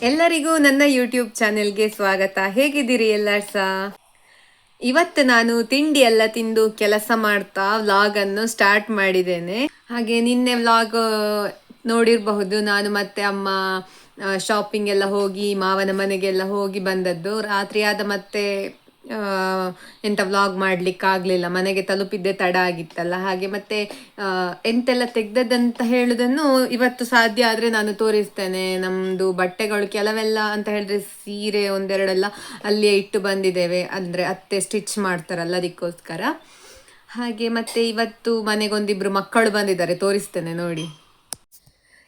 ಎಲ್ಲರಿಗೂ ನನ್ನ ಯೂಟ್ಯೂಬ್ ಚಾನೆಲ್ಗೆ ಸ್ವಾಗತ. ಹೇಗಿದ್ದೀರಿ ಎಲ್ಲರೂ ಸಹ? ಇವತ್ತು ನಾನು ತಿಂಡಿ ಎಲ್ಲ ತಿಂದು ಕೆಲಸ ಮಾಡ್ತಾ ವ್ಲಾಗ್ ಅನ್ನು ಸ್ಟಾರ್ಟ್ ಮಾಡಿದ್ದೇನೆ. ಹಾಗೆ ನಿನ್ನೆ ವ್ಲಾಗ್ ನೋಡಿರಬಹುದು. ನಾನು ಮತ್ತೆ ಅಮ್ಮ ಶಾಪಿಂಗ್ ಎಲ್ಲ ಹೋಗಿ ಮಾವನ ಮನೆಗೆಲ್ಲ ಹೋಗಿ ಬಂದದ್ದು. ರಾತ್ರಿ ಆದ ಮತ್ತೆ ಎಂತ ವ್ಲಾಗ್ ಮಾಡ್ಲಿಕ್ಕೆ ಆಗ್ಲಿಲ್ಲ, ಮನೆಗೆ ತಲುಪಿದ್ದೆ ತಡ ಆಗಿತ್ತಲ್ಲ. ಹಾಗೆ ಮತ್ತೆ ಎಂತೆಲ್ಲ ತೆಗ್ದದ್ದಂತ ಹೇಳುದನ್ನು ಇವತ್ತು ಸಾಧ್ಯ ಆದ್ರೆ ನಾನು ತೋರಿಸ್ತೇನೆ. ನಮ್ದು ಬಟ್ಟೆಗಳು ಕೆಲವೆಲ್ಲ ಅಂತ ಹೇಳಿದ್ರೆ ಸೀರೆ ಒಂದೆರಡೆಲ್ಲ ಅಲ್ಲಿಯೇ ಇಟ್ಟು ಬಂದಿದ್ದೇವೆ, ಅಂದ್ರೆ ಅತ್ತೆ ಸ್ಟಿಚ್ ಮಾಡ್ತಾರಲ್ಲ ಅದಕ್ಕೋಸ್ಕರ. ಹಾಗೆ ಮತ್ತೆ ಇವತ್ತು ಮನೆಗೊಂದಿಬ್ರು ಮಕ್ಕಳು ಬಂದಿದ್ದಾರೆ, ತೋರಿಸ್ತೇನೆ ನೋಡಿ.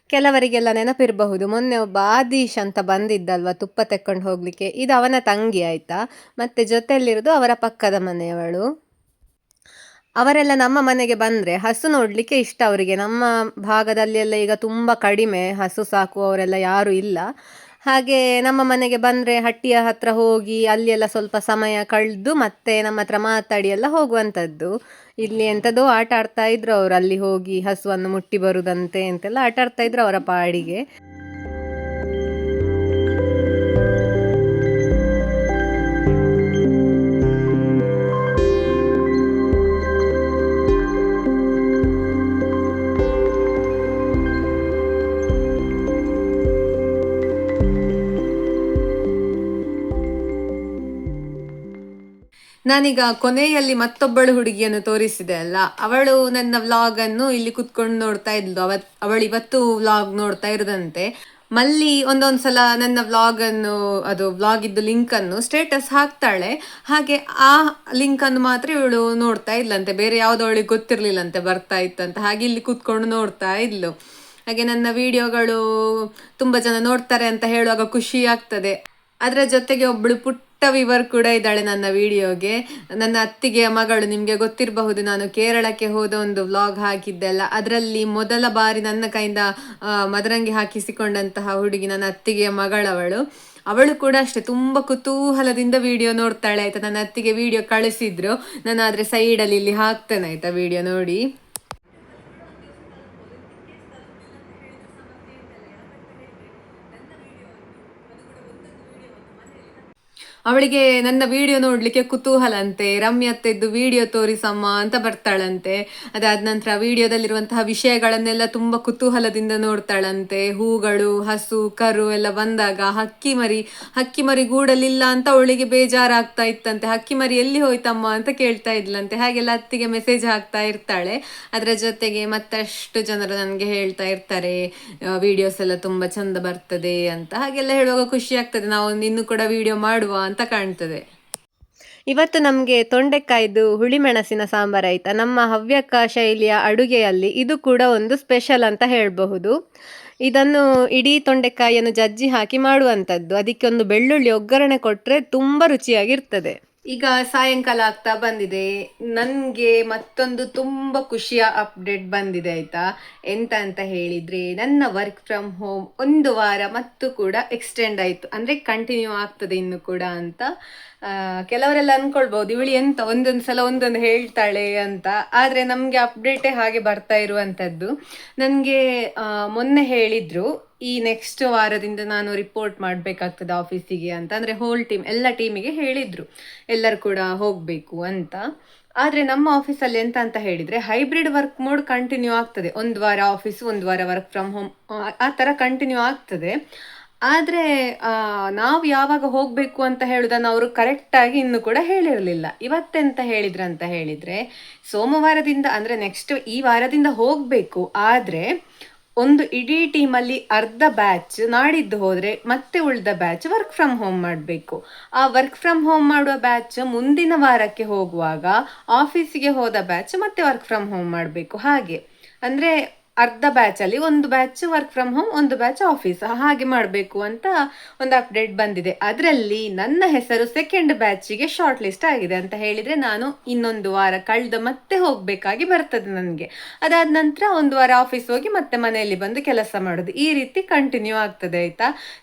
ಕೆಲವರಿಗೆಲ್ಲ ನೆನಪಿರಬಹುದು, ಮೊನ್ನೆ ಒಬ್ಬ ಆದೀಶ್ ಅಂತ ಬಂದಿದ್ದಲ್ವ ತುಪ್ಪ ತೆಕ್ಕೊಂಡು ಹೋಗ್ಲಿಕ್ಕೆ. ಇದು ಅವನ ತಂಗಿ ಆಯ್ತಾ. ಮತ್ತೆ ಜೊತೆಯಲ್ಲಿರೋದು ಅವರ ಪಕ್ಕದ ಮನೆಯವಳು. ಅವರೆಲ್ಲ ನಮ್ಮ ಮನೆಗೆ ಬಂದರೆ ಹಸು ನೋಡಲಿಕ್ಕೆ ಇಷ್ಟ ಅವರಿಗೆ. ನಮ್ಮ ಭಾಗದಲ್ಲಿ ಎಲ್ಲ ಈಗ ತುಂಬ ಕಡಿಮೆ ಹಸು ಸಾಕುವವರೆಲ್ಲ ಯಾರೂ ಇಲ್ಲ. ಹಾಗೆ ನಮ್ಮ ಮನೆಗೆ ಬಂದರೆ ಹಟ್ಟಿಯ ಹತ್ರ ಹೋಗಿ ಅಲ್ಲಿ ಎಲ್ಲ ಸ್ವಲ್ಪ ಸಮಯ ಕಳೆದು ಮತ್ತೆ ನಮ್ಮ ಹತ್ರ ಮಾತಾಡಿ ಎಲ್ಲ ಹೋಗುವಂಥದ್ದು. ಇಲ್ಲಿ ಎಂಥದೋ ಆಟ ಆಡ್ತಾ ಇದ್ರು ಅವರು, ಅಲ್ಲಿ ಹೋಗಿ ಹಸುವನ್ನು ಮುಟ್ಟಿ ಬರುದಂತೆ ಅಂತೆಲ್ಲ ಆಟ ಆಡ್ತಾ ಇದ್ರು ಅವರ ಪಾಡಿಗೆ. ನಾನೀಗ ಕೊನೆಯಲ್ಲಿ ಮತ್ತೊಬ್ಬಳು ಹುಡುಗಿಯನ್ನು ತೋರಿಸಿದೆ ಅಲ್ಲ, ಅವಳು ನನ್ನ ವ್ಲಾಗ್ ಅನ್ನು ಇಲ್ಲಿ ಕುತ್ಕೊಂಡು ನೋಡ್ತಾ ಇದ್ಲು. ಅವಳು ಇವತ್ತು ವ್ಲಾಗ್ ನೋಡ್ತಾ ಇರೋದಂತೆ. ಮಲ್ಲಿ ಒಂದೊಂದ್ಸಲ ನನ್ನ ವ್ಲಾಗ್ ಅನ್ನು, ಅದು ವ್ಲಾಗ್ ಇದ್ದು ಲಿಂಕ್ ಅನ್ನು ಸ್ಟೇಟಸ್ ಹಾಕ್ತಾಳೆ. ಹಾಗೆ ಆ ಲಿಂಕ್ ಅನ್ನು ಮಾತ್ರ ಇವಳು ನೋಡ್ತಾ ಇದ್ಲಂತೆ, ಬೇರೆ ಯಾವ್ದು ಅವಳಿಗೆ ಗೊತ್ತಿರ್ಲಿಲ್ಲಂತೆ ಬರ್ತಾ ಇತ್ತಂತ. ಹಾಗೆ ಇಲ್ಲಿ ಕುತ್ಕೊಂಡು ನೋಡ್ತಾ ಇದ್ಲು. ಹಾಗೆ ನನ್ನ ವಿಡಿಯೋಗಳು ತುಂಬಾ ಜನ ನೋಡ್ತಾರೆ ಅಂತ ಹೇಳುವಾಗ ಖುಷಿ ಆಗ್ತದೆ. ಅದರ ಜೊತೆಗೆ ಒಬ್ಳು ಪುಟ್ಟ ವಿವರ್ ಕೂಡ ಇದ್ದಾಳೆ ನನ್ನ ವಿಡಿಯೋಗೆ. ನನ್ನ ಅತ್ತಿಗೆಯ ಮಗಳು, ನಿಮಗೆ ಗೊತ್ತಿರಬಹುದು, ನಾನು ಕೇರಳಕ್ಕೆ ಹೋದ ಒಂದು ವ್ಲಾಗ್ ಹಾಕಿದ್ದೆಲ್ಲ, ಅದರಲ್ಲಿ ಮೊದಲ ಬಾರಿ ನನ್ನ ಕೈಯಿಂದ ಮದರಂಗಿ ಹಾಕಿಸಿಕೊಂಡಂತಹ ಹುಡುಗಿ ನನ್ನ ಅತ್ತಿಗೆಯ ಮಗಳವಳು. ಅವಳು ಕೂಡ ಅಷ್ಟೇ ತುಂಬ ಕುತೂಹಲದಿಂದ ವಿಡಿಯೋ ನೋಡ್ತಾಳೆ ಆಯ್ತಾ. ನನ್ನ ಅತ್ತಿಗೆ ವಿಡಿಯೋ ಕಳಿಸಿದ್ರು, ನಾನು ಆದರೆ ಸೈಡಲ್ಲಿ ಇಲ್ಲಿ ಹಾಕ್ತೇನೆ ಆಯ್ತಾ ವಿಡಿಯೋ ನೋಡಿ. ಅವಳಿಗೆ ನನ್ನ ವಿಡಿಯೋ ನೋಡ್ಲಿಕ್ಕೆ ಕುತೂಹಲ ಅಂತೆ. ರಮ್ಯತ್ತೆದ್ದು ವಿಡಿಯೋ ತೋರಿಸಮ್ಮ ಅಂತ ಬರ್ತಾಳಂತೆ. ಅದಾದ ನಂತರ ವಿಡಿಯೋದಲ್ಲಿರುವಂತಹ ವಿಷಯಗಳನ್ನೆಲ್ಲ ತುಂಬಾ ಕುತೂಹಲದಿಂದ ನೋಡ್ತಾಳಂತೆ. ಹೂಗಳು, ಹಸು, ಕರು ಎಲ್ಲ ಬಂದಾಗ ಹಕ್ಕಿ ಮರಿ ಗೂಡಲಿಲ್ಲ ಅಂತ ಅವಳಿಗೆ ಬೇಜಾರಾಗ್ತಾ ಇತ್ತಂತೆ. ಹಕ್ಕಿ ಮರಿ ಎಲ್ಲಿ ಹೋಯ್ತಮ್ಮ ಅಂತ ಕೇಳ್ತಾ ಇದ್ಲಂತೆ. ಹಾಗೆಲ್ಲ ಅತ್ತಿಗೆ ಮೆಸೇಜ್ ಹಾಕ್ತಾ ಇರ್ತಾಳೆ. ಅದರ ಜೊತೆಗೆ ಮತ್ತಷ್ಟು ಜನರು ನನಗೆ ಹೇಳ್ತಾ ಇರ್ತಾರೆ ವಿಡಿಯೋಸ್ ಎಲ್ಲ ತುಂಬಾ ಚಂದ ಬರ್ತದೆ ಅಂತ. ಹಾಗೆಲ್ಲ ಹೇಳುವಾಗ ಖುಷಿ ಆಗ್ತದೆ, ನಾವು ಇನ್ನು ಕೂಡ ವಿಡಿಯೋ ಮಾಡುವ ಅಂತ ಕಾಣ್ತದೆ. ಇವತ್ತು ನಮಗೆ ತೊಂಡೆಕಾಯ್ದು ಹುಳಿಮೆಣಸಿನ ಸಾಂಬಾರು ಆಯ್ತಾ. ನಮ್ಮ ಹವ್ಯಕ ಶೈಲಿಯ ಅಡುಗೆಯಲ್ಲಿ ಇದು ಕೂಡ ಒಂದು ಸ್ಪೆಷಲ್ ಅಂತ ಹೇಳಬಹುದು. ಇದನ್ನು ಇಡೀ ತೊಂಡೆಕಾಯಿಯನ್ನು ಜಜ್ಜಿ ಹಾಕಿ ಮಾಡುವಂಥದ್ದು. ಅದಕ್ಕೆ ಒಂದು ಬೆಳ್ಳುಳ್ಳಿ ಒಗ್ಗರಣೆ ಕೊಟ್ಟರೆ ತುಂಬ ರುಚಿಯಾಗಿರ್ತದೆ. ಈಗ ಸಾಯಂಕಾಲ ಆಗ್ತಾ ಬಂದಿದೆ. ನನಗೆ ಮತ್ತೊಂದು ತುಂಬ ಖುಷಿಯ ಅಪ್ಡೇಟ್ ಬಂದಿದೆ ಆಯ್ತಾ. ಎಂತ ಅಂತ ಹೇಳಿದರೆ, ನನ್ನ ವರ್ಕ್ ಫ್ರಮ್ ಹೋಮ್ ಒಂದು ವಾರ ಮತ್ತು ಕೂಡ ಎಕ್ಸ್ಟೆಂಡ್ ಆಯಿತು, ಅಂದರೆ ಕಂಟಿನ್ಯೂ ಆಗ್ತದೆ ಇನ್ನು ಕೂಡ ಅಂತ. ಕೆಲವರೆಲ್ಲ ಅನ್ಕೊಳ್ಬಹುದು ಇವಳು ಎಂತ ಒಂದೊಂದು ಸಲ ಒಂದೊಂದು ಹೇಳ್ತಾಳೆ ಅಂತ. ಆದರೆ ನಮಗೆ ಅಪ್ಡೇಟೇ ಹಾಗೆ ಬರ್ತಾ ಇರುವಂಥದ್ದು. ನನಗೆ ಮೊನ್ನೆ ಹೇಳಿದ್ರು ಈ ನೆಕ್ಸ್ಟ್ ವಾರದಿಂದ ನಾನು ರಿಪೋರ್ಟ್ ಮಾಡಬೇಕಾಗ್ತದೆ ಆಫೀಸಿಗೆ ಅಂತ. ಅಂದರೆ ಹೋಲ್ ಟೀಮ್, ಎಲ್ಲ ಟೀಮಿಗೆ ಹೇಳಿದ್ರು ಎಲ್ಲರೂ ಕೂಡ ಹೋಗಬೇಕು ಅಂತ. ಆದರೆ ನಮ್ಮ ಆಫೀಸಲ್ಲಿ ಎಂತ ಅಂತ ಹೇಳಿದರೆ, ಹೈಬ್ರಿಡ್ ವರ್ಕ್ ಮೋಡ್ ಕಂಟಿನ್ಯೂ ಆಗ್ತದೆ. ಒಂದು ವಾರ ಆಫೀಸು, ಒಂದು ವಾರ ವರ್ಕ್ ಫ್ರಮ್ ಹೋಮ್, ಆ ಥರ ಕಂಟಿನ್ಯೂ ಆಗ್ತದೆ. ಆದರೆ ನಾವು ಯಾವಾಗ ಹೋಗಬೇಕು ಅಂತ ಹೇಳೋದನ್ನು ಅವರು ಕರೆಕ್ಟಾಗಿ ಇನ್ನೂ ಕೂಡ ಹೇಳಿರಲಿಲ್ಲ. ಇವತ್ತೆಂತ ಹೇಳಿದ್ರಂತ ಹೇಳಿದರೆ, ಸೋಮವಾರದಿಂದ ಅಂದರೆ ನೆಕ್ಸ್ಟ್ ಈ ವಾರದಿಂದ ಹೋಗಬೇಕು, ಆದರೆ ಒಂದು ಇಡೀ ಟೀಮಲ್ಲಿ ಅರ್ಧ ಬ್ಯಾಚ್ ನಾಡಿದ್ದು ಹೋದರೆ ಮತ್ತೆ ಉಳಿದ ಬ್ಯಾಚ್ ವರ್ಕ್ ಫ್ರಮ್ ಹೋಮ್ ಮಾಡಬೇಕು. ಆ ವರ್ಕ್ ಫ್ರಮ್ ಹೋಮ್ ಮಾಡುವ ಬ್ಯಾಚ್ ಮುಂದಿನ ವಾರಕ್ಕೆ ಹೋಗುವಾಗ ಆಫೀಸಿಗೆ ಹೋದ ಬ್ಯಾಚ್ ಮತ್ತೆ ವರ್ಕ್ ಫ್ರಮ್ ಹೋಮ್ ಮಾಡಬೇಕು. ಹಾಗೆ ಅಂದರೆ ಅರ್ಧ ಬ್ಯಾಚಲ್ಲಿ ಒಂದು ಬ್ಯಾಚ್ ವರ್ಕ್ ಫ್ರಮ್ ಹೋಮ್, ಒಂದು ಬ್ಯಾಚ್ ಆಫೀಸ್, ಹಾಗೆ ಮಾಡಬೇಕು ಅಂತ ಒಂದು ಅಪ್ಡೇಟ್ ಬಂದಿದೆ. ಅದರಲ್ಲಿ ನನ್ನ ಹೆಸರು ಸೆಕೆಂಡ್ ಬ್ಯಾಚಿಗೆ ಶಾರ್ಟ್ ಲಿಸ್ಟ್ ಆಗಿದೆ ಅಂತ ಹೇಳಿದರೆ, ನಾನು ಇನ್ನೊಂದು ವಾರ ಕಳೆದ ಮತ್ತೆ ಹೋಗಬೇಕಾಗಿ ಬರ್ತದೆ ನನಗೆ. ಅದಾದ ನಂತರ ಒಂದು ವಾರ ಆಫೀಸ್ ಹೋಗಿ ಮತ್ತೆ ಮನೆಯಲ್ಲಿ ಬಂದು ಕೆಲಸ ಮಾಡೋದು, ಈ ರೀತಿ ಕಂಟಿನ್ಯೂ ಆಗ್ತದೆ ಆಯಿತಾ.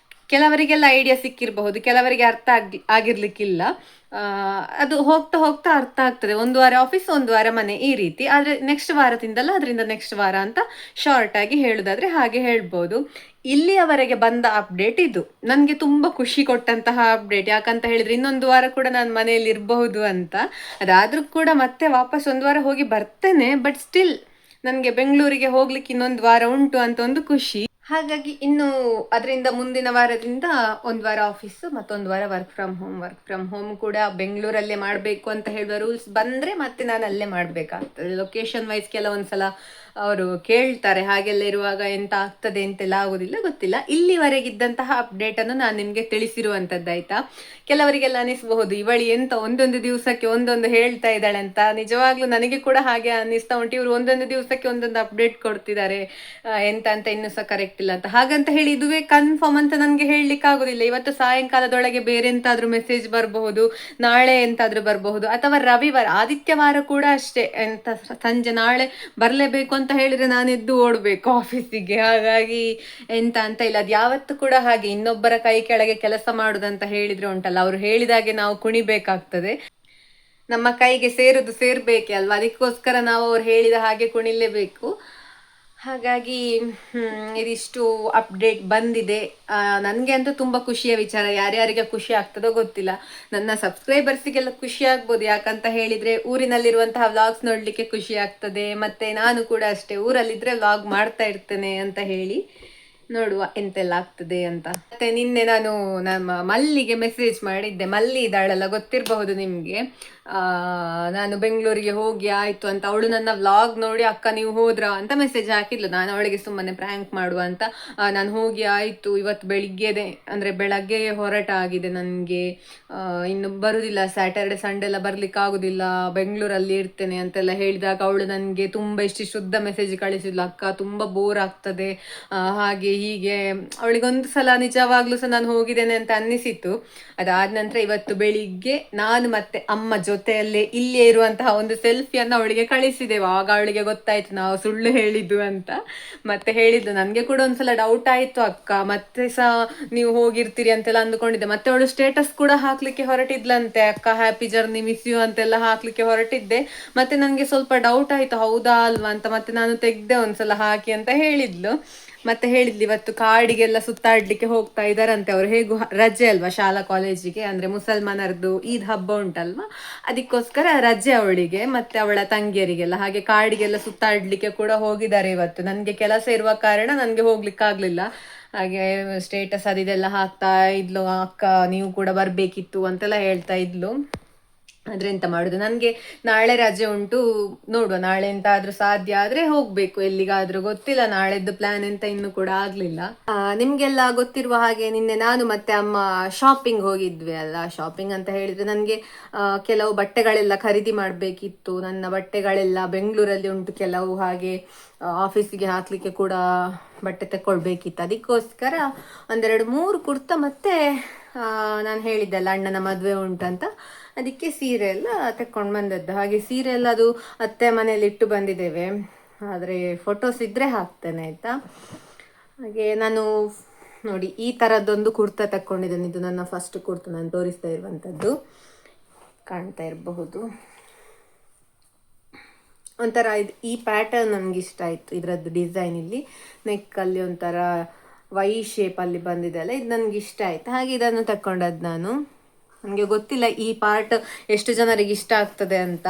ಕೆಲವರಿಗೆಲ್ಲ ಐಡಿಯಾ ಸಿಕ್ಕಿರಬಹುದು, ಕೆಲವರಿಗೆ ಅರ್ಥ ಆಗಿರ್ಲಿಕ್ಕಿಲ್ಲ. ಅದು ಹೋಗ್ತಾ ಹೋಗ್ತಾ ಅರ್ಥ ಆಗ್ತದೆ. ಒಂದು ವಾರ ಆಫೀಸ್, ಒಂದು ವಾರ ಮನೆ, ಈ ರೀತಿ. ಆದರೆ ನೆಕ್ಸ್ಟ್ ವಾರದಿಂದಲ್ಲ, ಅದರಿಂದ ನೆಕ್ಸ್ಟ್ ವಾರ ಅಂತ ಶಾರ್ಟ್ ಆಗಿ ಹೇಳುದಾದ್ರೆ ಹಾಗೆ ಹೇಳ್ಬೋದು. ಇಲ್ಲಿಯವರೆಗೆ ಬಂದ ಅಪ್ಡೇಟ್ ಇದು. ನನಗೆ ತುಂಬ ಖುಷಿ ಕೊಟ್ಟಂತಹ ಅಪ್ಡೇಟ್. ಯಾಕಂತ ಹೇಳಿದ್ರೆ ಇನ್ನೊಂದು ವಾರ ಕೂಡ ನಾನು ಮನೆಯಲ್ಲಿ ಇರಬಹುದು ಅಂತ. ಅದಾದ್ರೂ ಕೂಡ ಮತ್ತೆ ವಾಪಸ್ ಒಂದು ವಾರ ಹೋಗಿ ಬರ್ತೇನೆ. ಬಟ್ ಸ್ಟಿಲ್ ನನಗೆ ಬೆಂಗಳೂರಿಗೆ ಹೋಗ್ಲಿಕ್ಕೆ ಇನ್ನೊಂದು ವಾರ ಉಂಟು ಅಂತ ಒಂದು ಖುಷಿ. ಹಾಗಾಗಿ ಇನ್ನು ಅದರಿಂದ ಮುಂದಿನ ವಾರದಿಂದ ಒಂದು ವಾರ ಆಫೀಸು, ಮತ್ತೊಂದು ವಾರ ವರ್ಕ್ ಫ್ರಮ್ ಹೋಮ್ ಕೂಡ ಬೆಂಗಳೂರಲ್ಲೇ ಮಾಡಬೇಕು ಅಂತ ಹೇಳುವ ರೂಲ್ಸ್ ಬಂದರೆ ಮತ್ತೆ ನಾನು ಅಲ್ಲೇ ಮಾಡಬೇಕಾಗ್ತದೆ. ಲೊಕೇಶನ್ ವೈಸ್ ಕೆಲವೊಂದ್ಸಲ ಅವರು ಕೇಳ್ತಾರೆ. ಹಾಗೆಲ್ಲ ಇರುವಾಗ ಎಂತ ಆಗ್ತದೆ ಅಂತೆಲ್ಲ ಆಗೋದಿಲ್ಲ, ಗೊತ್ತಿಲ್ಲ. ಇಲ್ಲಿವರೆಗಿದ್ದಂತಹ ಅಪ್ಡೇಟನ್ನು ನಾನು ನಿಮಗೆ ತಿಳಿಸಿರುವಂಥದ್ದಾಯ್ತಾ. ಕೆಲವರಿಗೆಲ್ಲ ಅನಿಸಬಹುದು ಇವಳಿ ಎಂತ ಒಂದೊಂದು ದಿವಸಕ್ಕೆ ಒಂದೊಂದು ಹೇಳ್ತಾ ಇದ್ದಾಳೆ ಅಂತ. ನಿಜವಾಗ್ಲೂ ನನಗೆ ಕೂಡ ಹಾಗೆ ಅನ್ನಿಸ್ತಾ ಉಂಟು. ಇವರು ಒಂದೊಂದು ದಿವಸಕ್ಕೆ ಒಂದೊಂದು ಅಪ್ಡೇಟ್ ಕೊಡ್ತಿದ್ದಾರೆ, ಎಂತ ಅಂತ ಇನ್ನೂ ಸಹ ಕರೆಕ್ಟ್ ಇಲ್ಲ ಅಂತ. ಹಾಗಂತ ಹೇಳಿ ಇದುವೇ ಕನ್ಫರ್ಮ್ ಅಂತ ನನಗೆ ಹೇಳಲಿಕ್ಕೆ ಆಗೋದಿಲ್ಲ. ಇವತ್ತು ಸಾಯಂಕಾಲದೊಳಗೆ ಬೇರೆ ಎಂತಾದ್ರೂ ಮೆಸೇಜ್ ಬರಬಹುದು, ನಾಳೆ ಎಂತಾದ್ರೂ ಬರಬಹುದು, ಅಥವಾ ರವಿವಾರ ಆದಿತ್ಯವಾರ ಕೂಡ ಅಷ್ಟೇ, ಎಂತ ಸಂಜೆ ನಾಳೆ ಬರಲೇಬೇಕು ಅಂತ ಹೇಳಿದ್ರೆ ನಾನು ಎದ್ದು ಓಡಬೇಕು ಆಫೀಸಿಗೆ. ಹಾಗಾಗಿ ಎಂತ ಅಂತ ಇಲ್ಲ. ಅದು ಯಾವತ್ತೂ ಕೂಡ ಹಾಗೆ ಇನ್ನೊಬ್ಬರ ಕೈ ಕೆಳಗೆ ಕೆಲಸ ಮಾಡುದಂತ ಹೇಳಿದ್ರೆ ಉಂಟಲ್ಲ, ಅವ್ರು ಹೇಳಿದಾಗೆ ನಾವು ಕುಣಿಬೇಕಾಗ್ತದೆ. ನಮ್ಮ ಕೈಗೆ ಸೇರುದು ಸೇರ್ಬೇಕೆ ಅಲ್ವಾ, ಅದಕ್ಕೋಸ್ಕರ ನಾವು ಅವ್ರು ಹೇಳಿದ ಹಾಗೆ ಕುಣಿಲೇಬೇಕು. ಹಾಗಾಗಿ ಇದಿಷ್ಟು ಅಪ್ಡೇಟ್ ಬಂದಿದೆ. ನನಗೆ ಅಂತೂ ತುಂಬ ಖುಷಿಯ ವಿಚಾರ. ಯಾರ್ಯಾರಿಗೆ ಖುಷಿ ಆಗ್ತದೋ ಗೊತ್ತಿಲ್ಲ. ನನ್ನ ಸಬ್ಸ್ಕ್ರೈಬರ್ಸಿಗೆಲ್ಲ ಖುಷಿ ಆಗ್ಬೋದು. ಯಾಕಂತ ಹೇಳಿದರೆ ಊರಿನಲ್ಲಿರುವಂತಹ ವ್ಲಾಗ್ಸ್ ನೋಡಲಿಕ್ಕೆ ಖುಷಿ ಆಗ್ತದೆ. ಮತ್ತು ನಾನು ಕೂಡ ಅಷ್ಟೇ, ಊರಲ್ಲಿದ್ದರೆ ವ್ಲಾಗ್ ಮಾಡ್ತಾ ಇರ್ತೇನೆ ಅಂತ ಹೇಳಿ. ನೋಡುವ ಎಂತೆಲ್ಲ ಆಗ್ತದೆ ಅಂತ. ಮತ್ತೆ ನಿನ್ನೆ ನಾನು ನಮ್ಮ ಮಲ್ಲಿಗೆ ಮೆಸೇಜ್ ಮಾಡಿದ್ದೆ. ಮಲ್ಲಿ ಇದ್ದಾಳಲ್ಲ, ಗೊತ್ತಿರಬಹುದು ನಿಮಗೆ. ನಾನು ಬೆಂಗಳೂರಿಗೆ ಹೋಗಿ ಆಯ್ತು ಅಂತ. ಅವಳು ನನ್ನ ವ್ಲಾಗ್ ನೋಡಿ ಅಕ್ಕ ನೀವು ಹೋದ್ರಾ ಅಂತ ಮೆಸೇಜ್ ಹಾಕಿದ್ಲು. ನಾನು ಅವಳಿಗೆ ಸುಮ್ಮನೆ ಪ್ರ್ಯಾಂಕ್ ಮಾಡುವ ಅಂತ ನಾನು ಹೋಗಿ ಆಯಿತು, ಇವತ್ತು ಬೆಳಿಗ್ಗೆದೆ ಅಂದರೆ ಬೆಳಗ್ಗೆ ಹೊರಟಾಗಿದೆ. ನನಗೆ ಇನ್ನು ಬರುವುದಿಲ್ಲ, ಸ್ಯಾಟರ್ಡೆ ಸಂಡೇ ಎಲ್ಲ ಬರ್ಲಿಕ್ಕೆ ಆಗೋದಿಲ್ಲ, ಬೆಂಗಳೂರಲ್ಲಿ ಇರ್ತೇನೆ ಅಂತೆಲ್ಲ ಹೇಳಿದಾಗ ಅವಳು ನನಗೆ ತುಂಬ ಇಷ್ಟು ಶುದ್ಧ ಮೆಸೇಜ್ ಕಳಿಸಿದ್ಲು. ಅಕ್ಕ ತುಂಬ ಬೋರ್ ಆಗ್ತದೆ, ಹಾಗೆ ಹೀಗೆ. ಅವಳಿಗೊಂದು ಸಲ ನಿಜವಾಗ್ಲೂ ಸಹ ನಾನು ಹೋಗಿದ್ದೇನೆ ಅಂತ ಅನ್ನಿಸಿತ್ತು. ಅದಾದ ನಂತರ ಇವತ್ತು ಬೆಳಿಗ್ಗೆ ನಾನು ಮತ್ತೆ ಅಮ್ಮ ಜೊತೆಯಲ್ಲೇ ಇಲ್ಲಿಯೇ ಇರುವಂತಹ ಒಂದು ಸೆಲ್ಫಿಯನ್ನು ಅವಳಿಗೆ ಕಳಿಸಿದೆವು. ಆಗ ಅವಳಿಗೆ ಗೊತ್ತಾಯ್ತು ನಾವು ಸುಳ್ಳು ಹೇಳಿದ್ದು ಅಂತ. ಮತ್ತೆ ಹೇಳಿದ್ದು ನನಗೆ ಕೂಡ ಒಂದ್ಸಲ ಡೌಟ್ ಆಯ್ತು ಅಕ್ಕ, ಮತ್ತೆ ಸಹ ನೀವು ಹೋಗಿರ್ತೀರಿ ಅಂತೆಲ್ಲ ಅಂದ್ಕೊಂಡಿದ್ದೆ. ಮತ್ತೆ ಅವಳು ಸ್ಟೇಟಸ್ ಕೂಡ ಹಾಕ್ಲಿಕ್ಕೆ ಹೊರಟಿದ್ಲಂತೆ, ಅಕ್ಕ ಹ್ಯಾಪಿ ಜರ್ನಿ, ಮಿಸ್ ಯು ಅಂತೆಲ್ಲ ಹಾಕ್ಲಿಕ್ಕೆ ಹೊರಟಿದ್ದೆ. ಮತ್ತೆ ನನಗೆ ಸ್ವಲ್ಪ ಡೌಟ್ ಆಯ್ತು, ಹೌದಾ ಅಲ್ವಾ ಅಂತ. ಮತ್ತೆ ನಾನು ತೆಗ್ದೆ ಒಂದ್ಸಲ ಹಾಕಿ ಅಂತ ಹೇಳಿದ್ಲು. ಮತ್ತೆ ಹೇಳಿದ್ಲಿ ಇವತ್ತು ಕಾಡಿಗೆಲ್ಲ ಸುತ್ತಾಡ್ಲಿಕ್ಕೆ ಹೋಗ್ತಾ ಇದಾರಂತೆ ಅವರು. ಹೇಗೂ ರಜೆ ಅಲ್ವಾ ಶಾಲಾ ಕಾಲೇಜಿಗೆ, ಅಂದ್ರೆ ಮುಸಲ್ಮಾನರದ್ದು ಈದ್ ಹಬ್ಬ ಉಂಟಲ್ವಾ, ಅದಕ್ಕೋಸ್ಕರ ರಜೆ ಅವಳಿಗೆ ಮತ್ತೆ ಅವಳ ತಂಗಿಯರಿಗೆಲ್ಲ. ಹಾಗೆ ಕಾಡಿಗೆಲ್ಲ ಸುತ್ತಾಡ್ಲಿಕ್ಕೆ ಕೂಡ ಹೋಗಿದ್ದಾರೆ ಇವತ್ತು. ನನಗೆ ಕೆಲಸ ಇರುವ ಕಾರಣ ನನಗೆ ಹೋಗ್ಲಿಕ್ಕೆ ಆಗ್ಲಿಲ್ಲ. ಹಾಗೆ ಸ್ಟೇಟಸ್ ಅದೆಲ್ಲ ಹಾಕ್ತಾ ಇದ್ಲು, ಅಕ್ಕ ನೀವು ಕೂಡ ಬರ್ಬೇಕಿತ್ತು ಅಂತೆಲ್ಲ ಹೇಳ್ತಾ ಇದ್ಲು. ಆದ್ರೆ ಎಂತ ಮಾಡುದು, ನನಗೆ ನಾಳೆ ರಜೆ ಉಂಟು. ನೋಡುವ ನಾಳೆ ಎಂತಾದ್ರೂ ಸಾಧ್ಯ ಆದ್ರೆ ಹೋಗ್ಬೇಕು ಎಲ್ಲಿಗಾದ್ರೂ, ಗೊತ್ತಿಲ್ಲ ನಾಳೆದ್ದು ಪ್ಲಾನ್ ಎಂತ ಇನ್ನು ಕೂಡ ಆಗ್ಲಿಲ್ಲ. ನಿಮ್ಗೆಲ್ಲ ಗೊತ್ತಿರುವ ಹಾಗೆ ನಿನ್ನೆ ನಾನು ಮತ್ತೆ ಅಮ್ಮ ಶಾಪಿಂಗ್ ಹೋಗಿದ್ವಿ ಅಲ್ಲ. ಶಾಪಿಂಗ್ ಅಂತ ಹೇಳಿದ್ರೆ ನನಗೆ ಕೆಲವು ಬಟ್ಟೆಗಳೆಲ್ಲ ಖರೀದಿ ಮಾಡಬೇಕಿತ್ತು. ನನ್ನ ಬಟ್ಟೆಗಳೆಲ್ಲ ಬೆಂಗಳೂರಲ್ಲಿ ಉಂಟು ಕೆಲವು, ಹಾಗೆ ಆಫೀಸಿಗೆ ಹಾಕ್ಲಿಕ್ಕೆ ಕೂಡ ಬಟ್ಟೆ ತಕೊಳ್ಬೇಕಿತ್ತು. ಅದಕ್ಕೋಸ್ಕರ ಒಂದೆರಡು ಮೂರು ಕುರ್ತಾ ಮತ್ತೆ ನಾನು ಹೇಳಿದ್ದೆಲ್ಲ ಅಣ್ಣನ ಮದುವೆ ಉಂಟಂತ, ಅದಕ್ಕೆ ಸೀರೆ ಎಲ್ಲ ತೆಕ್ಕೊಂಡು ಬಂದದ್ದು. ಹಾಗೆ ಸೀರೆ ಎಲ್ಲ ಅದು ಅತ್ತೆ ಮನೆಯಲ್ಲಿ ಇಟ್ಟು ಬಂದಿದ್ದೇವೆ. ಆದರೆ ಫೋಟೋಸ್ ಇದ್ದರೆ ಹಾಕ್ತೇನೆ ಆಯಿತಾ. ಹಾಗೆ ನಾನು ನೋಡಿ ಈ ಥರದ್ದೊಂದು ಕುರ್ತಾ ತಕ್ಕೊಂಡಿದ್ದೇನೆ. ಇದು ನನ್ನ ಫಸ್ಟ್ ಕುರ್ತಾ ನಾನು ತೋರಿಸ್ತಾ ಇರುವಂಥದ್ದು, ಕಾಣ್ತಾ ಇರಬಹುದು. ಒಂಥರ ಈ ಪ್ಯಾಟರ್ನ್ ನನಗೆ ಇಷ್ಟ ಆಯಿತು, ಇದರದ್ದು ಡಿಸೈನ್. ಇಲ್ಲಿ ನೆಕ್ಕಲ್ಲಿ ಒಂಥರ ವೈ ಶೇಪಲ್ಲಿ ಬಂದಿದೆ ಅಲ್ಲ, ಇದು ನನಗೆ ಇಷ್ಟ ಆಯಿತು. ಹಾಗೆ ಇದನ್ನು ತಕ್ಕೊಂಡದ್ದು ನಾನು. ನನಗೆ ಗೊತ್ತಿಲ್ಲ ಈ ಪಾರ್ಟ್ ಎಷ್ಟು ಜನರಿಗೆ ಇಷ್ಟ ಆಗ್ತದೆ ಅಂತ.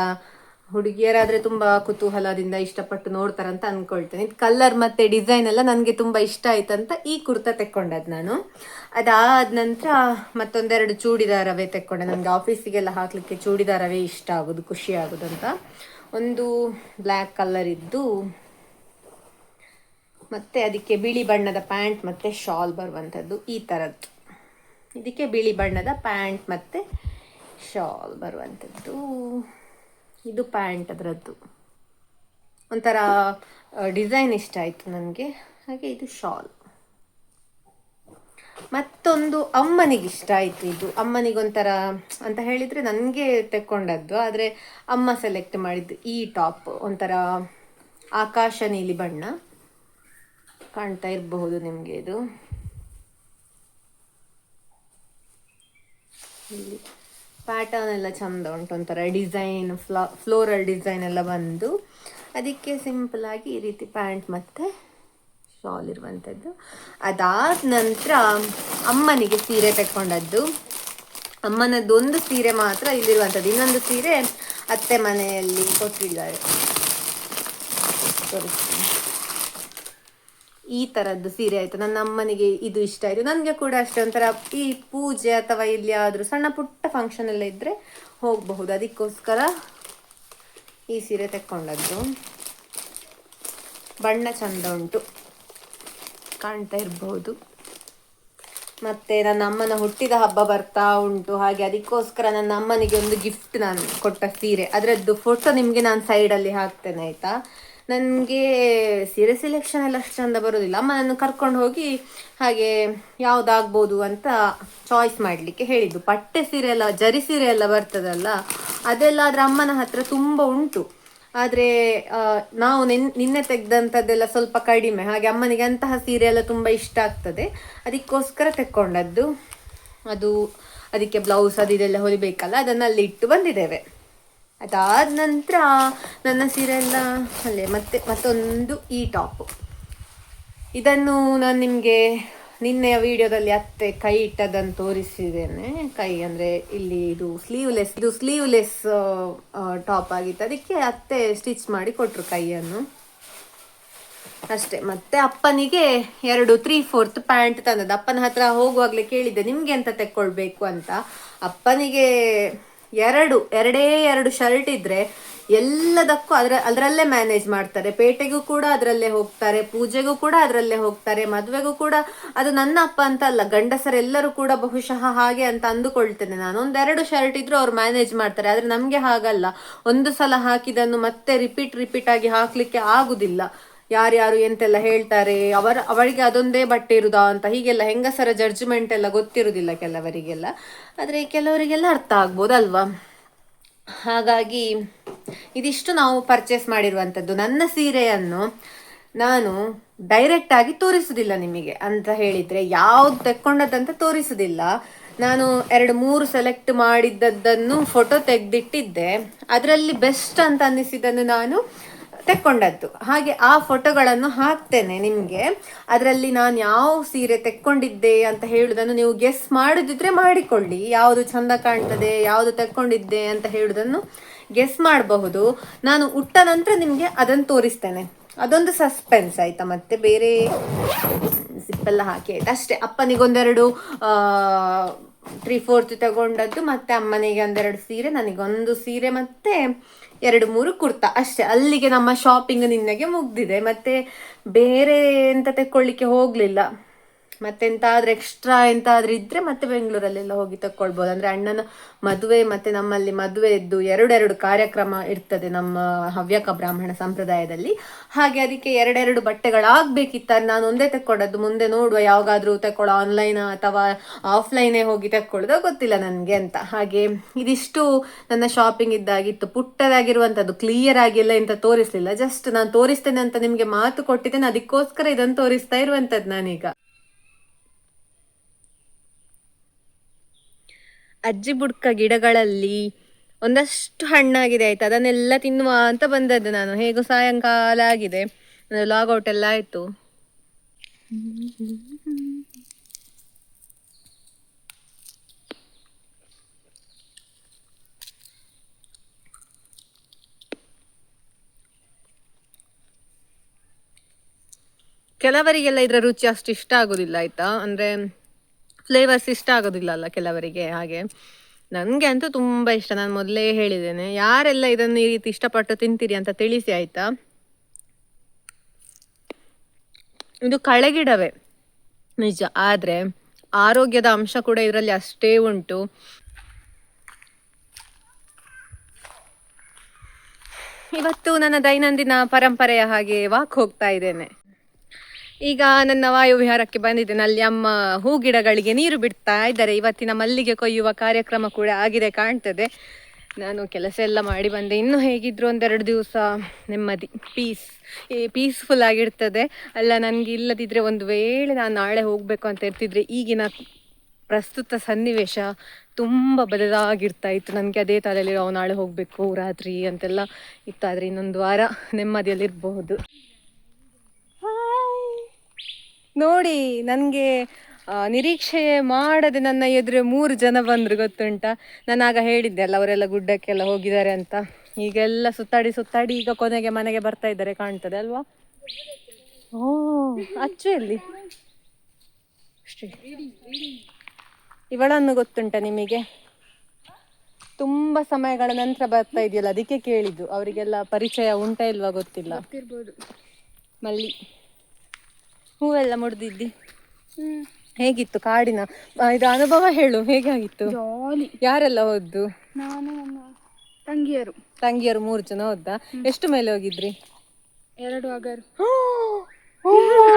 ಹುಡುಗಿಯರಾದರೆ ತುಂಬ ಕುತೂಹಲದಿಂದ ಇಷ್ಟಪಟ್ಟು ನೋಡ್ತಾರಂತ ಅಂದ್ಕೊಳ್ತೇನೆ. ಇದು ಕಲರ್ ಮತ್ತು ಡಿಸೈನ್ ಎಲ್ಲ ನನಗೆ ತುಂಬ ಇಷ್ಟ ಆಯ್ತಂತ ಈ ಕುರ್ತಾ ತೆಕ್ಕೊಂಡದ್ದು ನಾನು. ಅದಾದ ನಂತರ ಮತ್ತೊಂದೆರಡು ಚೂಡಿದಾರವೇ ತೆಕ್ಕೊಂಡೆ. ನನಗೆ ಆಫೀಸಿಗೆಲ್ಲ ಹಾಕಲಿಕ್ಕೆ ಚೂಡಿದಾರವೇ ಇಷ್ಟ ಆಗೋದು, ಖುಷಿ ಆಗೋದಂತ. ಒಂದು ಬ್ಲ್ಯಾಕ್ ಕಲರ್ ಇದ್ದು, ಮತ್ತು ಅದಕ್ಕೆ ಬಿಳಿ ಬಣ್ಣದ ಪ್ಯಾಂಟ್ ಮತ್ತು ಶಾಲ್ ಬರುವಂಥದ್ದು ಈ ಥರದ್ದು. ಇದಕ್ಕೆ ಬಿಳಿ ಬಣ್ಣದ ಪ್ಯಾಂಟ್ ಮತ್ತು ಶಾಲ್ ಬರುವಂಥದ್ದು. ಇದು ಪ್ಯಾಂಟ್, ಅದರದ್ದು ಒಂಥರ ಡಿಸೈನ್ ಇಷ್ಟ ಆಯಿತು ನನಗೆ. ಹಾಗೆ ಇದು ಶಾಲ್. ಮತ್ತೊಂದು ಅಮ್ಮನಿಗೆ ಇಷ್ಟ ಆಯಿತು. ಇದು ಅಮ್ಮನಿಗೊಂಥರ ಅಂತ ಹೇಳಿದರೆ ನನಗೆ ತೆಕ್ಕೊಂಡದ್ದು, ಆದರೆ ಅಮ್ಮ ಸೆಲೆಕ್ಟ್ ಮಾಡಿದ್ದು ಈ ಟಾಪ್. ಒಂಥರ ಆಕಾಶ ನೀಲಿ ಬಣ್ಣ ಕಾಣ್ತಾ ಇರಬಹುದು ನಿಮಗೆ. ಇದು ಇಲ್ಲಿ ಪ್ಯಾಟರ್ನ್ ಎಲ್ಲ ಚಂದ ಉಂಟು, ಒಂಥರ ಡಿಸೈನ್ ಫ್ಲೋರಲ್ ಡಿಸೈನ್ ಎಲ್ಲ ಬಂದು. ಅದಕ್ಕೆ ಸಿಂಪಲ್ ಆಗಿ ಈ ರೀತಿ ಪ್ಯಾಂಟ್ ಮತ್ತು ಶಾಲ್ ಇರುವಂಥದ್ದು. ಅದಾದ ನಂತರ ಅಮ್ಮನಿಗೆ ಸೀರೆ ತಗೊಂಡದ್ದು. ಅಮ್ಮನದ್ದು ಒಂದು ಸೀರೆ ಮಾತ್ರ ಇಲ್ಲಿರುವಂಥದ್ದು, ಇನ್ನೊಂದು ಸೀರೆ ಅತ್ತೆ ಮನೆಯಲ್ಲಿ ಕೊಟ್ಟಿದ್ದಾರೆ. ಈ ಥರದ್ದು ಸೀರೆ ಆಯಿತು. ನನ್ನ ಅಮ್ಮನಿಗೆ ಇದು ಇಷ್ಟ ಆಯಿತು, ನನಗೆ ಕೂಡ ಅಷ್ಟೇ. ಒಂಥರ ಈ ಪೂಜೆ ಅಥವಾ ಇಲ್ಲಿ ಆದರೂ ಸಣ್ಣ ಪುಟ್ಟ ಫಂಕ್ಷನ್ ಎಲ್ಲ ಇದ್ದರೆ ಹೋಗಬಹುದು, ಅದಕ್ಕೋಸ್ಕರ ಈ ಸೀರೆ ತೆಕ್ಕೊಂಡದ್ದು. ಬಣ್ಣ ಚಂದ ಉಂಟು, ಕಾಣ್ತಾ ಇರಬಹುದು. ಮತ್ತು ನನ್ನ ಅಮ್ಮನ ಹುಟ್ಟಿದ ಹಬ್ಬ ಬರ್ತಾ ಉಂಟು, ಹಾಗೆ ಅದಕ್ಕೋಸ್ಕರ ನನ್ನ ಅಮ್ಮನಿಗೆ ಒಂದು ಗಿಫ್ಟ್ ನಾನು ಕೊಟ್ಟ ಸೀರೆ, ಅದರದ್ದು ಫೋಟೋ ನಿಮಗೆ ನಾನು ಸೈಡಲ್ಲಿ ಹಾಕ್ತೇನೆ ಆಯಿತಾ. ನನಗೆ ಸೀರೆ ಸೆಲೆಕ್ಷನ್ ಎಲ್ಲ ಅಷ್ಟು ಚಂದ ಬರೋದಿಲ್ಲ. ಅಮ್ಮನನ್ನು ಕರ್ಕೊಂಡು ಹೋಗಿ ಹಾಗೆ ಯಾವುದಾಗ್ಬೋದು ಅಂತ ಚಾಯ್ಸ್ ಮಾಡಲಿಕ್ಕೆ ಹೇಳಿದ್ದು. ಪಟ್ಟೆ ಸೀರೆ ಎಲ್ಲ, ಜರಿ ಸೀರೆ ಎಲ್ಲ ಬರ್ತದಲ್ಲ, ಅದೆಲ್ಲ ಅದರ ಅಮ್ಮನ ಹತ್ರ ತುಂಬ ಉಂಟು. ಆದರೆ ನಾವು ನಿನ್ನೆ ತೆಗೆದಂಥದ್ದೆಲ್ಲ ಸ್ವಲ್ಪ ಕಡಿಮೆ, ಹಾಗೆ ಅಮ್ಮನಿಗೆ ಅಂತಹ ಸೀರೆ ಎಲ್ಲ ತುಂಬ ಇಷ್ಟ ಆಗ್ತದೆ, ಅದಕ್ಕೋಸ್ಕರ ತೆಕ್ಕೊಂಡದ್ದು. ಅದು ಅದಕ್ಕೆ ಬ್ಲೌಸ್ ಅದು ಇದೆಲ್ಲ ಹೊಲಿಬೇಕಲ್ಲ, ಅದನ್ನು ಅಲ್ಲಿ ಇಟ್ಟು ಬಂದಿದ್ದೇವೆ. ಅದಾದ ನಂತರ ನನ್ನ ಸೀರೆ ಎಲ್ಲ ಅಲ್ಲೇ. ಮತ್ತೊಂದು ಈ ಟಾಪು, ಇದನ್ನು ನಾನು ನಿಮಗೆ ನಿನ್ನೆಯ ವಿಡಿಯೋದಲ್ಲಿ ಅತ್ತೆ ಕೈ ಇಟ್ಟದನ್ನು ತೋರಿಸಿದ್ದೇನೆ. ಕೈ ಅಂದರೆ ಇಲ್ಲಿ ಇದು ಸ್ಲೀವ್ಲೆಸ್ ಟಾಪ್ ಆಗಿತ್ತು, ಅದಕ್ಕೆ ಅತ್ತೆ ಸ್ಟಿಚ್ ಮಾಡಿ ಕೊಟ್ಟರು ಕೈಯನ್ನು ಅಷ್ಟೇ. ಮತ್ತೆ ಅಪ್ಪನಿಗೆ 3/4 ಪ್ಯಾಂಟ್ ತಂದದ್ದು. ಅಪ್ಪನ ಹತ್ರ ಹೋಗುವಾಗಲೇ ಕೇಳಿದ್ದೆ ನಿಮಗೆ ಎಂತ ತೆಕ್ಕೊಳ್ಬೇಕು ಅಂತ. ಅಪ್ಪನಿಗೆ ಎರಡೇ 2 ಶರ್ಟ್ ಇದ್ರೆ ಎಲ್ಲದಕ್ಕೂ ಅದರಲ್ಲೇ ಮ್ಯಾನೇಜ್ ಮಾಡ್ತಾರೆ. ಪೇಟೆಗೂ ಕೂಡ ಅದರಲ್ಲೇ ಹೋಗ್ತಾರೆ, ಪೂಜೆಗೂ ಕೂಡ ಅದರಲ್ಲೇ ಹೋಗ್ತಾರೆ, ಮದುವೆಗೂ ಕೂಡ. ಅದು ನನ್ನ ಅಪ್ಪ ಅಂತ ಅಲ್ಲ, ಗಂಡಸರೆಲ್ಲರೂ ಕೂಡ ಬಹುಶಃ ಹಾಗೆ ಅಂತ ಅಂದುಕೊಳ್ತೇನೆ ನಾನು. 1-2 ಶರ್ಟ್ ಇದ್ರೂ ಅವ್ರು ಮ್ಯಾನೇಜ್ ಮಾಡ್ತಾರೆ. ಆದರೆ ನಮಗೆ ಹಾಗಲ್ಲ, ಒಂದು ಸಲ ಹಾಕಿದನ್ನು ಮತ್ತೆ ರಿಪೀಟ್ ಆಗಿ ಹಾಕ್ಲಿಕ್ಕೆ ಆಗುದಿಲ್ಲ. ಯಾರ್ಯಾರು ಎಂತೆಲ್ಲ ಹೇಳ್ತಾರೆ, ಅವರಿಗೆ ಅದೊಂದೇ ಬಟ್ಟೆ ಇರುದಾ ಅಂತ ಹೀಗೆಲ್ಲ ಹೆಂಗಸರ ಜಡ್ಜ್ಮೆಂಟ್ ಎಲ್ಲ ಗೊತ್ತಿರುವುದಿಲ್ಲ ಕೆಲವರಿಗೆಲ್ಲ. ಆದರೆ ಕೆಲವರಿಗೆಲ್ಲ ಅರ್ಥ ಆಗ್ಬೋದಲ್ವಾ. ಹಾಗಾಗಿ ಇದಿಷ್ಟು ನಾವು ಪರ್ಚೇಸ್ ಮಾಡಿರುವಂಥದ್ದು. ನನ್ನ ಸೀರೆಯನ್ನು ನಾನು ಡೈರೆಕ್ಟ್ ಆಗಿ ತೋರಿಸುವುದಿಲ್ಲ ನಿಮಗೆ ಅಂತ ಹೇಳಿದರೆ, ಯಾವ್ದು ತೆಕ್ಕೊಂಡದ್ದಂತ ತೋರಿಸುವುದಿಲ್ಲ. ನಾನು 2-3 ಸೆಲೆಕ್ಟ್ ಮಾಡಿದ್ದನ್ನು ಫೋಟೋ ತೆಗೆದಿಟ್ಟಿದ್ದೆ, ಅದರಲ್ಲಿ ಬೆಸ್ಟ್ ಅಂತ ಅನ್ನಿಸಿದ್ದನ್ನು ನಾನು ತೆಕ್ಕೊಂಡದ್ದು. ಹಾಗೆ ಆ ಫೋಟೋಗಳನ್ನು ಹಾಕ್ತೇನೆ ನಿಮಗೆ. ಅದರಲ್ಲಿ ನಾನು ಯಾವ ಸೀರೆ ತೆಕ್ಕೊಂಡಿದ್ದೆ ಅಂತ ಹೇಳುವುದನ್ನು ನೀವು ಗೆಸ್ ಮಾಡೋದಿದ್ರೆ ಮಾಡಿಕೊಳ್ಳಿ, ಯಾವುದು ಚಂದ ಕಾಣ್ತದೆ, ಯಾವುದು ತೆಕ್ಕೊಂಡಿದ್ದೆ ಅಂತ ಹೇಳುವುದನ್ನು ಗೆಸ್ ಮಾಡಬಹುದು. ನಾನು ಉಟ್ಟ ನಂತರ ನಿಮಗೆ ಅದನ್ನು ತೋರಿಸ್ತೇನೆ, ಅದೊಂದು ಸಸ್ಪೆನ್ಸ್ ಆಯ್ತಾ. ಮತ್ತೆ ಬೇರೆ ಸಿಪ್ಪೆಲ್ಲ ಹಾಕಿ ಆಯ್ತು ಅಷ್ಟೇ. ಅಪ್ಪನಿಗೊಂದೆರಡು 3/4 ತಗೊಂಡದ್ದು, ಮತ್ತೆ ಅಮ್ಮನಿಗೆ 1-2 ಸೀರೆ, ನನಗೊಂದು ಸೀರೆ, ಮತ್ತೆ 2-3 ಕುರ್ತಾ ಅಷ್ಟೇ. ಅಲ್ಲಿಗೆ ನಮ್ಮ ಶಾಪಿಂಗ್ ನಿನ್ನೆಗೆ ಮುಗ್ದಿದೆ. ಮತ್ತೆ ಬೇರೆ ಎಂತ ತೆಕ್ಕೊಳ್ಳಿಕ್ಕೆ ಹೋಗಲಿಲ್ಲ. ಮತ್ತೆಂತಾದ್ರೂ ಎಕ್ಸ್ಟ್ರಾ ಎಂತಾದ್ರೂ ಇದ್ದರೆ ಮತ್ತೆ ಬೆಂಗಳೂರಲ್ಲೆಲ್ಲ ಹೋಗಿ ತಕ್ಕೊಳ್ಬೋದು. ಅಂದರೆ ಅಣ್ಣನ ಮದುವೆ ಮತ್ತು ನಮ್ಮಲ್ಲಿ ಮದುವೆದ್ದು 2 ಕಾರ್ಯಕ್ರಮ ಇರ್ತದೆ ನಮ್ಮ ಹವ್ಯಕ ಬ್ರಾಹ್ಮಣ ಸಂಪ್ರದಾಯದಲ್ಲಿ. ಹಾಗೆ ಅದಕ್ಕೆ 2 ಬಟ್ಟೆಗಳಾಗಬೇಕಿತ್ತು. ನಾನು ಒಂದೇ ತೆಕ್ಕೊಂಡದ್ದು. ಮುಂದೆ ನೋಡುವ, ಯಾವಾಗಾದರೂ ತೆಕ್ಕೊಳ್ಳೋ, ಆನ್ಲೈನ್ ಅಥವಾ ಆಫ್ಲೈನೇ ಹೋಗಿ ತೆಕ್ಕೊಳ್ಳೋದು ಗೊತ್ತಿಲ್ಲ ನನಗೆ ಅಂತ. ಹಾಗೆ ಇದಿಷ್ಟು ನನ್ನ ಶಾಪಿಂಗ್ ಇದ್ದಾಗಿತ್ತು. ಪುಟ್ಟದಾಗಿರುವಂಥದ್ದು, ಕ್ಲಿಯರ್ ಆಗಿಲ್ಲ ಅಂತ ತೋರಿಸಲಿಲ್ಲ. ಜಸ್ಟ್ ನಾನು ತೋರಿಸ್ತೇನೆ ಅಂತ ನಿಮಗೆ ಮಾತು ಕೊಟ್ಟಿದ್ದೇನೆ, ಅದಕ್ಕೋಸ್ಕರ ಇದನ್ನು ತೋರಿಸ್ತಾ ಇರುವಂಥದ್ದು ನಾನೀಗ. ಅಜ್ಜಿ ಬುಡ್ಕ ಗಿಡಗಳಲ್ಲಿ ಒಂದಷ್ಟು ಹಣ್ಣಾಗಿದೆ ಆಯ್ತು, ಅದನ್ನೆಲ್ಲ ತಿನ್ನುವ ಅಂತ ಬಂದದ್ದು ನಾನು. ಹೇಗೂ ಸಾಯಂಕಾಲ ಆಗಿದೆ, ಲಾಗೌಟ್ ಎಲ್ಲ ಆಯಿತು. ಕೆಲವರಿಗೆಲ್ಲ ಇದರ ರುಚಿ ಅಷ್ಟು ಇಷ್ಟ ಆಗೋದಿಲ್ಲ ಆಯ್ತಾ, ಅಂದರೆ ಫ್ಲೇವರ್ಸ್ ಇಷ್ಟ ಆಗೋದಿಲ್ಲ ಅಲ್ಲ ಕೆಲವರಿಗೆ. ಹಾಗೆ ನನಗೆ ಅಂತೂ ತುಂಬ ಇಷ್ಟ. ನಾನು ಮೊದಲೇ ಹೇಳಿದ್ದೇನೆ, ಯಾರೆಲ್ಲ ಇದನ್ನು ಈ ರೀತಿ ಇಷ್ಟಪಟ್ಟು ತಿಂತೀರಿ ಅಂತ ತಿಳಿಸಿ ಆಯ್ತಾ. ಇದು ಕಳೆಗಿಡವೇ ನಿಜ, ಆದರೆ ಆರೋಗ್ಯದ ಅಂಶ ಕೂಡ ಇದರಲ್ಲಿ ಅಷ್ಟೇ ಉಂಟು. ಇವತ್ತು ನನ್ನ ದೈನಂದಿನ ಪರಂಪರೆಯ ಹಾಗೆ ವಾಕ್ ಹೋಗ್ತಾ ಇದ್ದೇನೆ. ಈಗ ನನ್ನ ವಾಯುವಿಹಾರಕ್ಕೆ ಬಂದಿದ್ದೇನೆ. ಅಲ್ಲಿ ಅಮ್ಮ ಹೂ ಗಿಡಗಳಿಗೆ ನೀರು ಬಿಡ್ತಾ ಇದ್ದಾರೆ. ಇವತ್ತಿನ ಮಲ್ಲಿಗೆ ಕೊಯ್ಯುವ ಕಾರ್ಯಕ್ರಮ ಕೂಡ ಆಗಿದೆ ಕಾಣ್ತದೆ. ನಾನು ಕೆಲಸ ಎಲ್ಲ ಮಾಡಿ ಬಂದೆ. ಇನ್ನೂ ಹೇಗಿದ್ರು 1-2 ದಿವಸ ನೆಮ್ಮದಿ, ಪೀಸ್ಫುಲ್ ಆಗಿರ್ತದೆ ಅಲ್ಲ. ನನಗೆ ಇಲ್ಲದಿದ್ದರೆ, ಒಂದು ವೇಳೆ ನಾನು ನಾಳೆ ಹೋಗಬೇಕು ಅಂತ ಇರ್ತಿದ್ರೆ, ಈಗಿನ ಪ್ರಸ್ತುತ ಸನ್ನಿವೇಶ ತುಂಬ ಬದಲಾಗಿರ್ತಾ ಇತ್ತು. ನನಗೆ ಅದೇ ತಲೆಯಲ್ಲಿ ನಾಳೆ ಹೋಗಬೇಕು ರಾತ್ರಿ ಅಂತೆಲ್ಲ ಇತ್ತು. ಆದರೆ ಇನ್ನೊಂದು ವಾರ ನೆಮ್ಮದಿಯಲ್ಲಿರಬಹುದು. ನೋಡಿ ನನಗೆ ನಿರೀಕ್ಷೆ ಮಾಡದೆ ನನ್ನ ಎದುರು 3 ಜನ ಬಂದ್ರು ಗೊತ್ತುಂಟಾ. ನಾನು ಆಗ ಹೇಳಿದ್ದೆ ಅಲ್ಲ ಅವರೆಲ್ಲ ಗುಡ್ಡಕ್ಕೆಲ್ಲ ಹೋಗಿದ್ದಾರೆ ಅಂತ. ಈಗೆಲ್ಲ ಸುತ್ತಾಡಿ ಸುತ್ತಾಡಿ ಈಗ ಕೊನೆಗೆ ಮನೆಗೆ ಬರ್ತಾ ಇದ್ದಾರೆ ಕಾಣ್ತದೆ ಅಲ್ವಾ. ಓ ಅಚ್ಚು ಎಲ್ಲಿ ಇವಳನ್ನು ಗೊತ್ತುಂಟ ನಿಮಗೆ? ತುಂಬಾ ಸಮಯಗಳ ನಂತರ ಬರ್ತಾ ಇದೆಯಲ್ಲ ಅದಕ್ಕೆ ಕೇಳಿದ್ದು. ಅವರಿಗೆಲ್ಲ ಪರಿಚಯ ಉಂಟಾ ಇಲ್ವಾ ಗೊತ್ತಿಲ್ಲ. ಮಲ್ಲಿ ಹೂವೆಲ್ಲ ಮುಡ್ದಿದ್ದಿ. ಹೇಗಿತ್ತು ಕಾಡಿನ ಇದು ಅನುಭವ ಹೇಳು, ಹೇಗಾಗಿತ್ತು? ಯಾರೆಲ್ಲ ಹೋದ್ದು? ನಾನು ನನ್ನ ತಂಗಿಯರು 3 ಜನ ಹೋದ್ದ. ಎಷ್ಟು ಮೇಲೆ ಹೋಗಿದ್ರಿ? 2 ಅಗರ್.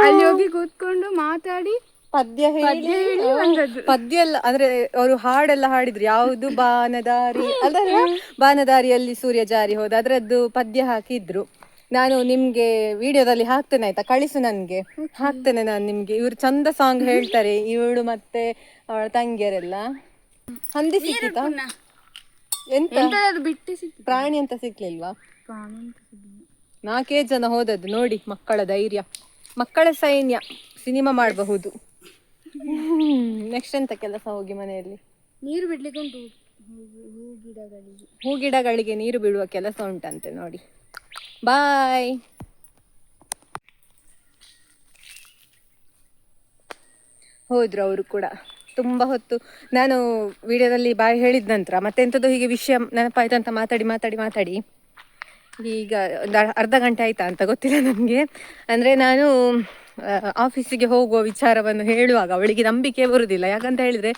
ಅಲ್ಲಿ ಹೋಗಿ ಕೂತ್ಕೊಂಡು ಮಾತಾಡಿ ಪದ್ಯ ಹೇಳಿ ಪದ್ಯ ಎಲ್ಲ ಅಂದ್ರೆ ಅವರು ಹಾಡೆಲ್ಲ ಹಾಡಿದ್ರು. ಯಾವುದು ಬಾನದಾರಿ ಅಲ್ದಲ್ಲ, ಬಾನದಾರಿಯಲ್ಲಿ ಸೂರ್ಯ ಜಾರಿ ಹೋದ ಅದ್ರದ್ದು ಪದ್ಯ ಹಾಕಿದ್ರು. ನಾನು ನಿಮ್ಗೆ ವಿಡಿಯೋದಲ್ಲಿ ಹಾಕ್ತೇನೆ ಆಯ್ತಾ, ಕಳಿಸು ನನ್ಗೆ, ಹಾಕ್ತೇನೆ ನಾನು ನಿಮ್ಗೆ. ಇವ್ರು ಚಂದ ಸಾಂಗ್ ಹೇಳ್ತಾರೆ, ಇವಳು ಮತ್ತೆ ಅವಳ ತಂಗಿಯರೆಲ್ಲ. ಹಂದಿ ಸಿಕ್ಕಿತಾ? ಎಂತ ಪ್ರಾಣಿ ಅಂತ ಸಿಕ್ಲಿಲ್ವಾ? 4 ಜನ ಹೋದದ್ದು ನೋಡಿ. ಮಕ್ಕಳ ಧೈರ್ಯ, ಮಕ್ಕಳ ಸೈನ್ಯ, ಸಿನಿಮಾ ಮಾಡಬಹುದು. ನೆಕ್ಸ್ಟ್ ಎಂತ ಕೆಲಸ ಹೋಗಿ ಮನೆಯಲ್ಲಿ? ನೀರು ಬಿಡ್ಲಿಕ್ಕೆ ಉಂಟು, ಹೂ ಗಿಡಗಳಿಗೆ ನೀರು ಬಿಡುವ ಕೆಲಸ ಉಂಟಂತೆ ನೋಡಿ. ಬಾಯ್. ಹೋದ್ರು ಅವರು ಕೂಡ ತುಂಬ ಹೊತ್ತು. ನಾನು ವಿಡಿಯೋದಲ್ಲಿ ಬಾಯ್ ಹೇಳಿದ ನಂತರ ಮತ್ತೆ ಎಂಥದ್ದು ಹೀಗೆ ವಿಷಯ ನೆನಪಾಯ್ತು ಅಂತ ಮಾತಾಡಿ ಈಗ ಒಂದು ಅರ್ಧ ಗಂಟೆ ಆಯ್ತಾ ಅಂತ ಗೊತ್ತಿಲ್ಲ ನನಗೆ. ಅಂದರೆ ನಾನು ಆಫೀಸಿಗೆ ಹೋಗುವ ವಿಚಾರವನ್ನು ಹೇಳುವಾಗ ಅವಳಿಗೆ ನಂಬಿಕೆ ಬರುವುದಿಲ್ಲ. ಯಾಕಂತ ಹೇಳಿದರೆ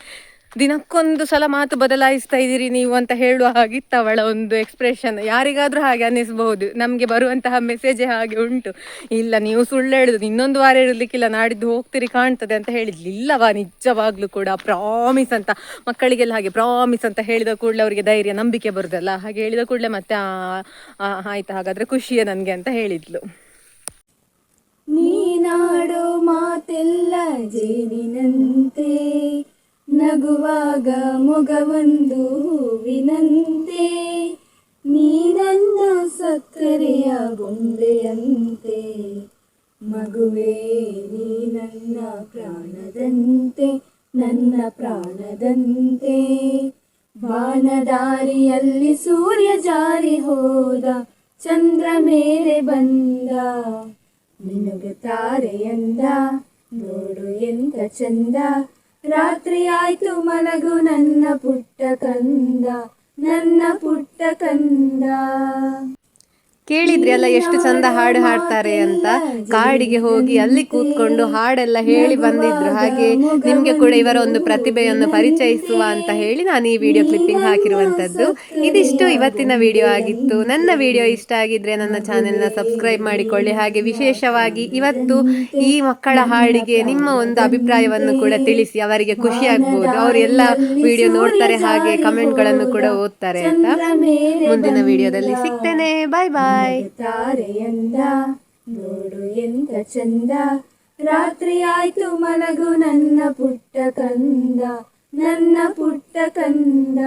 ದಿನಕ್ಕೊಂದು ಸಲ ಮಾತು ಬದಲಾಯಿಸ್ತಾ ಇದ್ದೀರಿ ನೀವು ಅಂತ ಹೇಳುವ ಹಾಗಿತ್ತು ಅವಳ ಒಂದು ಎಕ್ಸ್ಪ್ರೆಷನ್. ಯಾರಿಗಾದ್ರೂ ಹಾಗೆ ಅನ್ನಿಸಬಹುದು, ನಮಗೆ ಬರುವಂತಹ ಮೆಸೇಜೇ ಹಾಗೆ ಉಂಟು. ಇಲ್ಲ ನೀವು ಸುಳ್ಳು ಹೇಳುದು, ಇನ್ನೊಂದು ವಾರ ಇರಲಿಕ್ಕಿಲ್ಲ, ನಾಡಿದ್ದು ಹೋಗ್ತೀರಿ ಕಾಣ್ತದೆ ಅಂತ ಹೇಳಿದ್ಲು. ಇಲ್ಲವಾ, ನಿಜವಾಗ್ಲೂ ಕೂಡ ಪ್ರಾಮಿಸ್ ಅಂತ, ಮಕ್ಕಳಿಗೆಲ್ಲ ಹಾಗೆ ಪ್ರಾಮಿಸ್ ಅಂತ ಹೇಳಿದ ಕೂಡಲೇ ಅವರಿಗೆ ಧೈರ್ಯ ನಂಬಿಕೆ ಬರುದಲ್ಲ. ಹಾಗೆ ಹೇಳಿದ ಕೂಡಲೇ ಮತ್ತೆ ಆಯ್ತು ಹಾಗಾದ್ರೆ ಖುಷಿಯೇ ನನಗೆ ಅಂತ ಹೇಳಿದ್ಲು. ನೀನಾಡೋ ಮಾತೆಲ್ಲ ಜೇನಿನಂತೆ, ನಗುವಾಗ ಮೊಗವೊಂದು ಹೂವಿನಂತೆ, ನೀನನ್ನ ಸಕ್ಕರೆಯ ಬೊಂಬೆಯಂತೆ, ಮಗುವೇ ನೀ ನನ್ನ ಪ್ರಾಣದಂತೆ, ನನ್ನ ಪ್ರಾಣದಂತೆ. ಬಾನದಾರಿಯಲ್ಲಿ ಸೂರ್ಯ ಜಾರಿ ಹೋದ, ಚಂದ್ರ ಮೇಲೆ ಬಂದ, ನಿನಗೆ ತಾರೆಯಂದ, ನೋಡು ಎಂತ ಚಂದ. ರಾತ್ರಿ ಆಯ್ತು ಮಲಗು ನನ್ನ ಪುಟ್ಟ ಕಂದ, ನನ್ನ ಪುಟ್ಟ ಕಂದ. ಕೇಳಿದ್ರಿ ಅಲ್ಲ ಎಷ್ಟು ಚಂದ ಹಾಡು ಹಾಡ್ತಾರೆ ಅಂತ. ಕಾಡಿಗೆ ಹೋಗಿ ಅಲ್ಲಿ ಕೂತ್ಕೊಂಡು ಹಾಡೆಲ್ಲ ಹೇಳಿ ಬಂದಿದ್ರು. ಹಾಗೆ ನಿಮ್ಗೆ ಕೂಡ ಇವರ ಒಂದು ಪ್ರತಿಭೆಯನ್ನು ಪರಿಚಯಿಸುವ ಅಂತ ಹೇಳಿ ನಾನು ಈ ವಿಡಿಯೋ ಕ್ಲಿಪ್ಪಿಂಗ್ ಹಾಕಿರುವಂತದ್ದು. ಇದಿಷ್ಟು ಇವತ್ತಿನ ವಿಡಿಯೋ ಆಗಿತ್ತು. ನನ್ನ ವಿಡಿಯೋ ಇಷ್ಟ ಆಗಿದ್ರೆ ನನ್ನ ಚಾನೆಲ್ನ ಸಬ್ಸ್ಕ್ರೈಬ್ ಮಾಡಿಕೊಳ್ಳಿ. ಹಾಗೆ ವಿಶೇಷವಾಗಿ ಇವತ್ತು ಈ ಮಕ್ಕಳ ಹಾಡಿಗೆ ನಿಮ್ಮ ಒಂದು ಅಭಿಪ್ರಾಯವನ್ನು ಕೂಡ ತಿಳಿಸಿ, ಅವರಿಗೆ ಖುಷಿ ಆಗ್ಬಹುದು. ಅವರು ಎಲ್ಲ ವಿಡಿಯೋ ನೋಡ್ತಾರೆ, ಹಾಗೆ ಕಮೆಂಟ್ಗಳನ್ನು ಕೂಡ ಓದ್ತಾರೆ ಅಂತ. ಮುಂದಿನ ವಿಡಿಯೋದಲ್ಲಿ ಸಿಗ್ತೇನೆ. ಬಾಯ್ ಬಾಯ್. ತಾರೆಯಂದ, ನೋಡು ಎಂತ ಚಂದ. ರಾತ್ರಿ ಆಯ್ತು ಮಲಗು ನನ್ನ ಪುಟ್ಟ ಕಂದ, ನನ್ನ ಪುಟ್ಟ ಕಂದ.